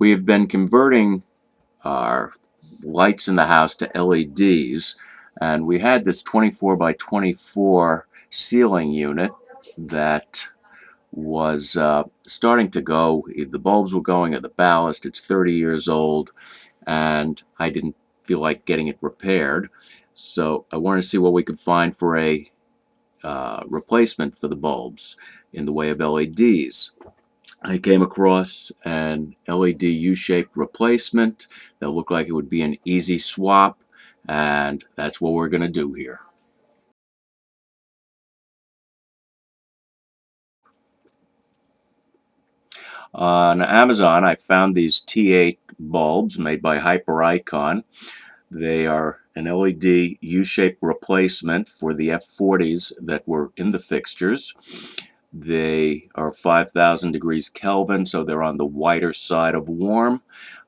We have been converting our lights in the house to LEDs, and we had this 24 by 24 ceiling unit that was starting to go. The bulbs were going at the ballast. It's 30 years old, and I didn't feel like getting it repaired, so I wanted to see what we could find for a replacement for the bulbs in the way of LEDs. I came across an LED U-shaped replacement that looked like it would be an easy swap, and that's what we're going to do here. On Amazon, I found these T8 bulbs made by Hyperikon. They are an LED U-shaped replacement for the F40s that were in the fixtures. They are 5,000 degrees Kelvin, so they're on the whiter side of warm,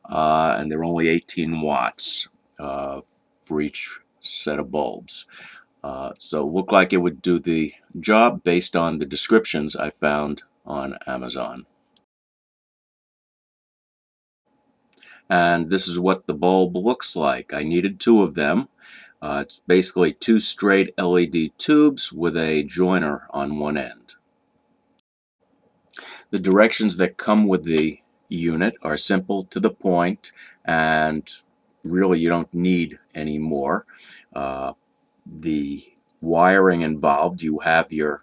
and they're only 18 watts for each set of bulbs. So it looked like it would do the job based on the descriptions I found on Amazon. And this is what the bulb looks like. I needed two of them. It's basically two straight LED tubes with a joiner on one end. The directions that come with the unit are simple, to the point, and really you don't need any more. The wiring involved, you have your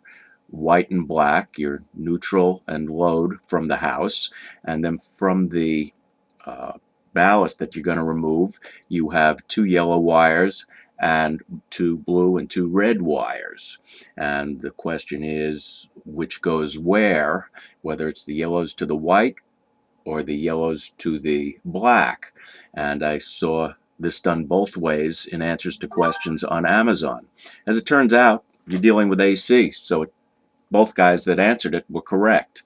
white and black, your neutral and load from the house, and then from the ballast that you're going to remove, you have two yellow wires and two blue and two red wires. And the question is which goes where, whether it's the yellows to the white or the yellows to the black. And I saw this done both ways in answers to questions on Amazon. As it turns out, you're dealing with AC, so both guys that answered it were correct.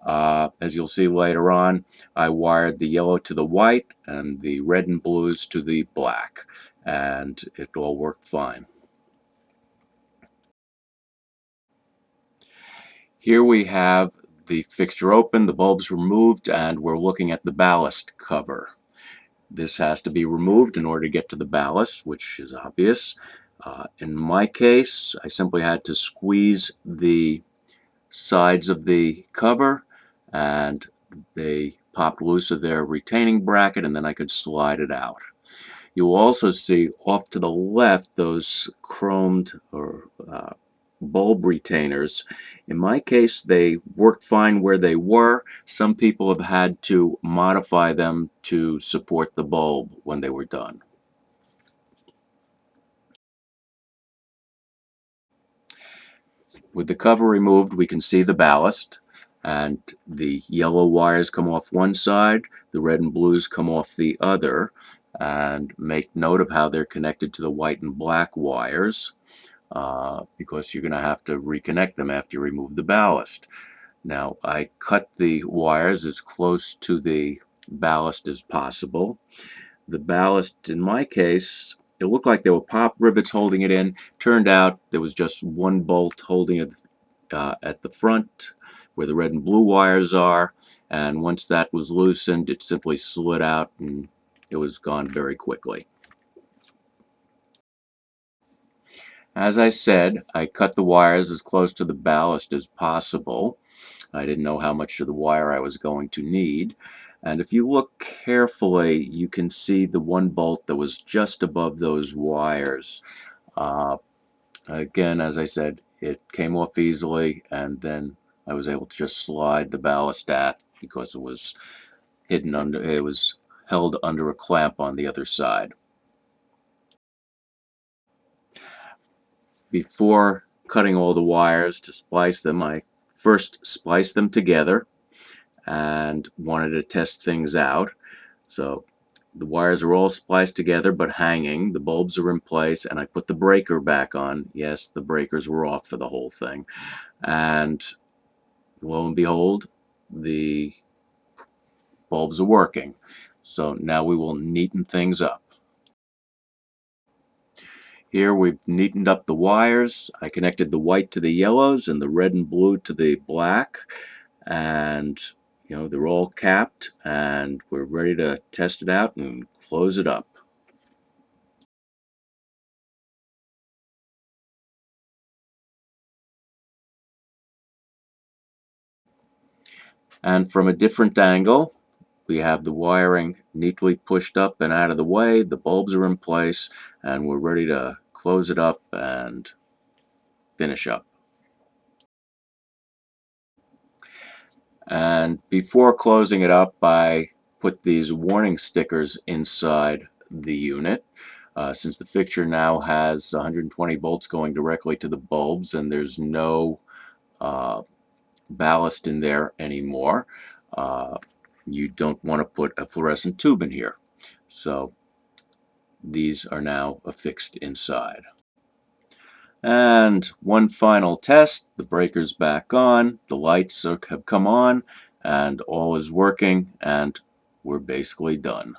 As you'll see later on, I wired the yellow to the white and the red and blues to the black, and it all worked fine. Here we have the fixture open, the bulbs removed, and we're looking at the ballast cover. This has to be removed in order to get to the ballast, which is obvious. In my case, I simply had to squeeze the sides of the cover, and they popped loose of their retaining bracket, and then I could slide it out. You will also see off to the left those chromed or bulb retainers. In my case, they worked fine where they were. Some people have had to modify them to support the bulb when they were done. With the cover removed, we can see the ballast, and the yellow wires come off one side, the red and blues come off the other, and make note of how they're connected to the white and black wires, because you're going to have to reconnect them after you remove the ballast. Now, I cut the wires as close to the ballast as possible. The ballast, in my case, it looked like there were pop rivets holding it in. Turned out there was just one bolt holding it at the front where the red and blue wires are, and once that was loosened, it simply slid out and it was gone very quickly. As I said, I cut the wires as close to the ballast as possible. I didn't know how much of the wire I was going to need. And if you look carefully, you can see the one bolt that was just above those wires. Again, as I said, it came off easily, and then I was able to just slide the ballast at, because it was hidden under, it was held under a clamp on the other side. Before cutting all the wires to splice them, I first spliced them together and wanted to test things out. So the wires are all spliced together but hanging. The bulbs are in place, and I put the breaker back on. Yes, the breakers were off for the whole thing. And lo and behold, the bulbs are working. So now we will neaten things up. Here we've neatened up the wires. I connected the white to the yellows and the red and blue to the black, and they're all capped, and we're ready to test it out and close it up. And from a different angle, we have the wiring neatly pushed up and out of the way, the bulbs are in place, and we're ready to close it up and finish up. And before closing it up, I put these warning stickers inside the unit. Since the fixture now has 120 volts going directly to the bulbs and there's no ballast in there anymore, you don't want to put a fluorescent tube in here. So these are now affixed inside. And one final test, the breaker's back on, the lights have come on, and all is working, and we're basically done.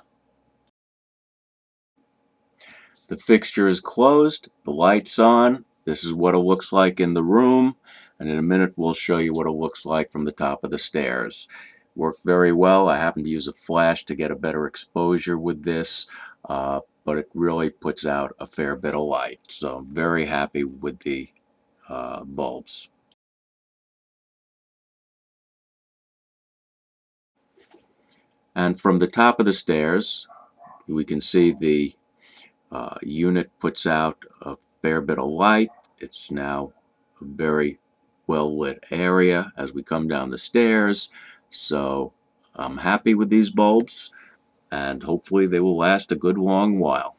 The fixture is closed, the light's on, this is what it looks like in the room, and in a minute we'll show you what it looks like from the top of the stairs. Worked very well. I happened to use a flash to get a better exposure with this, but it really puts out a fair bit of light. So I'm very happy with the bulbs. And from the top of the stairs, we can see the unit puts out a fair bit of light. It's now a very well lit area as we come down the stairs. So I'm happy with these bulbs, and hopefully they will last a good long while.